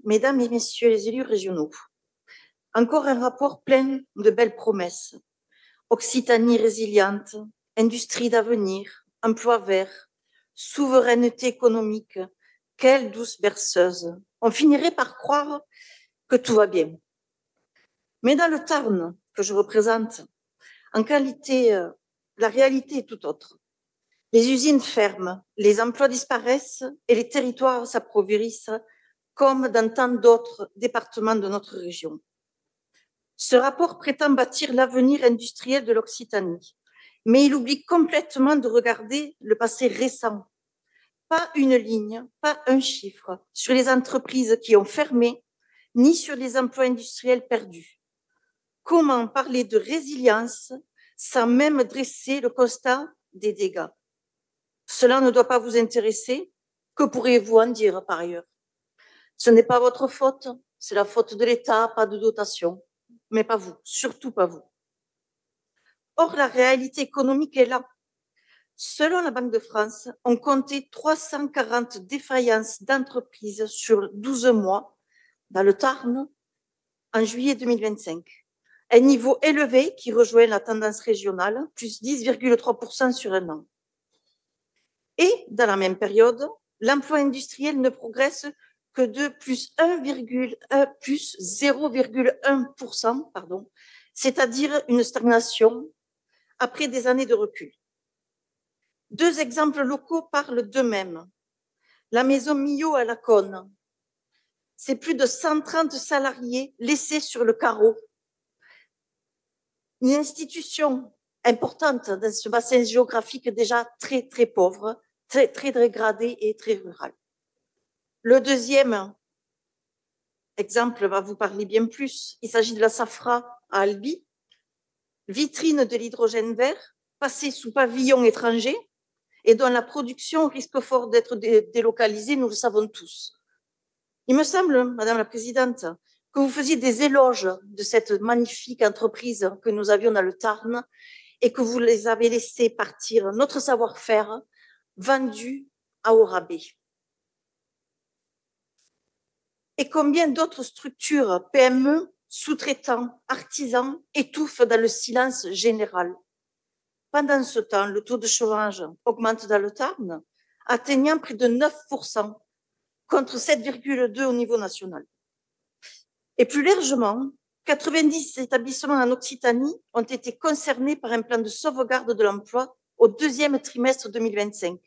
Mesdames et Messieurs les élus régionaux, encore un rapport plein de belles promesses. Occitanie résiliente, industrie d'avenir, emploi vert, souveraineté économique, quelle douce berceuse. On finirait par croire que tout va bien. Mais dans le Tarn que je représente, la réalité est tout autre. Les usines ferment, les emplois disparaissent et les territoires s'appauvrissent comme dans tant d'autres départements de notre région. Ce rapport prétend bâtir l'avenir industriel de l'Occitanie, mais il oublie complètement de regarder le passé récent. Pas une ligne, pas un chiffre sur les entreprises qui ont fermé, ni sur les emplois industriels perdus. Comment parler de résilience sans même dresser le constat des dégâts? Cela ne doit pas vous intéresser. Que pourriez-vous en dire par ailleurs? Ce n'est pas votre faute, c'est la faute de l'État, pas de dotation. Mais pas vous, surtout pas vous. Or, la réalité économique est là. Selon la Banque de France, on comptait 340 défaillances d'entreprises sur 12 mois dans le Tarn en juillet 2025. Un niveau élevé qui rejoint la tendance régionale, plus 10,3% sur un an. Et dans la même période, l'emploi industriel ne progresse que de plus 0,1%, c'est-à-dire une stagnation après des années de recul. Deux exemples locaux parlent d'eux-mêmes. La maison Millot à Laconne, c'est plus de 130 salariés laissés sur le carreau. Une institution importante dans ce bassin géographique déjà très, très pauvre, très, très dégradé et très rural. Le deuxième exemple va vous parler bien plus. Il s'agit de la Safra à Albi, vitrine de l'hydrogène vert, passée sous pavillon étranger et dont la production risque fort d'être délocalisée, nous le savons tous. Il me semble, Madame la Présidente, que vous faisiez des éloges de cette magnifique entreprise que nous avions dans le Tarn et que vous les avez laissés partir, notre savoir-faire, vendu à haut rabais. Et combien d'autres structures, PME, sous-traitants, artisans, étouffent dans le silence général. Pendant ce temps, le taux de chômage augmente dans le Tarn, atteignant près de 9%, contre 7,2% au niveau national. Et plus largement, 90 établissements en Occitanie ont été concernés par un plan de sauvegarde de l'emploi au deuxième trimestre 2025,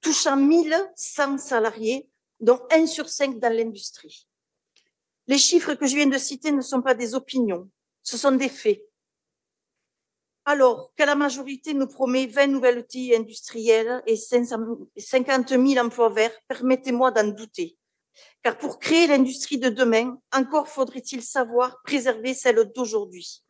touchant 1100 salariés, dont 1 sur 5 dans l'industrie. Les chiffres que je viens de citer ne sont pas des opinions, ce sont des faits. Alors que la majorité nous promet 20 nouvelles TI industrielles et 50 000 emplois verts, permettez-moi d'en douter. Car pour créer l'industrie de demain, encore faudrait-il savoir préserver celle d'aujourd'hui.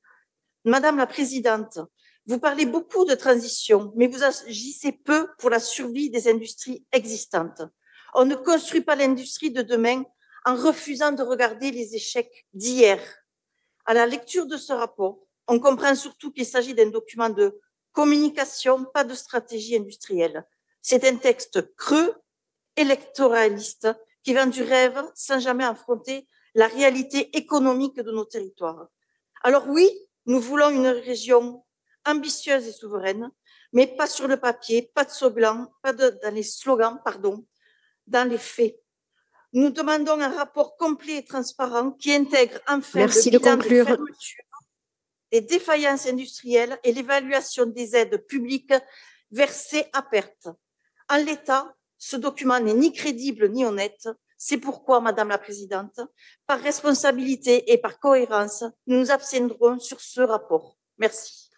Madame la Présidente, vous parlez beaucoup de transition, mais vous agissez peu pour la survie des industries existantes. On ne construit pas l'industrie de demain en refusant de regarder les échecs d'hier. À la lecture de ce rapport, on comprend surtout qu'il s'agit d'un document de communication, pas de stratégie industrielle. C'est un texte creux, électoraliste, qui vend du rêve sans jamais affronter la réalité économique de nos territoires. Alors oui, nous voulons une région ambitieuse et souveraine, mais pas sur le papier, pas de slogan, dans les slogans, dans les faits. Nous demandons un rapport complet et transparent qui intègre enfin le bilan des fermetures, des défaillances industrielles et l'évaluation des aides publiques versées à perte. En l'état, ce document n'est ni crédible ni honnête. C'est pourquoi, Madame la Présidente, par responsabilité et par cohérence, nous nous abstiendrons sur ce rapport. Merci.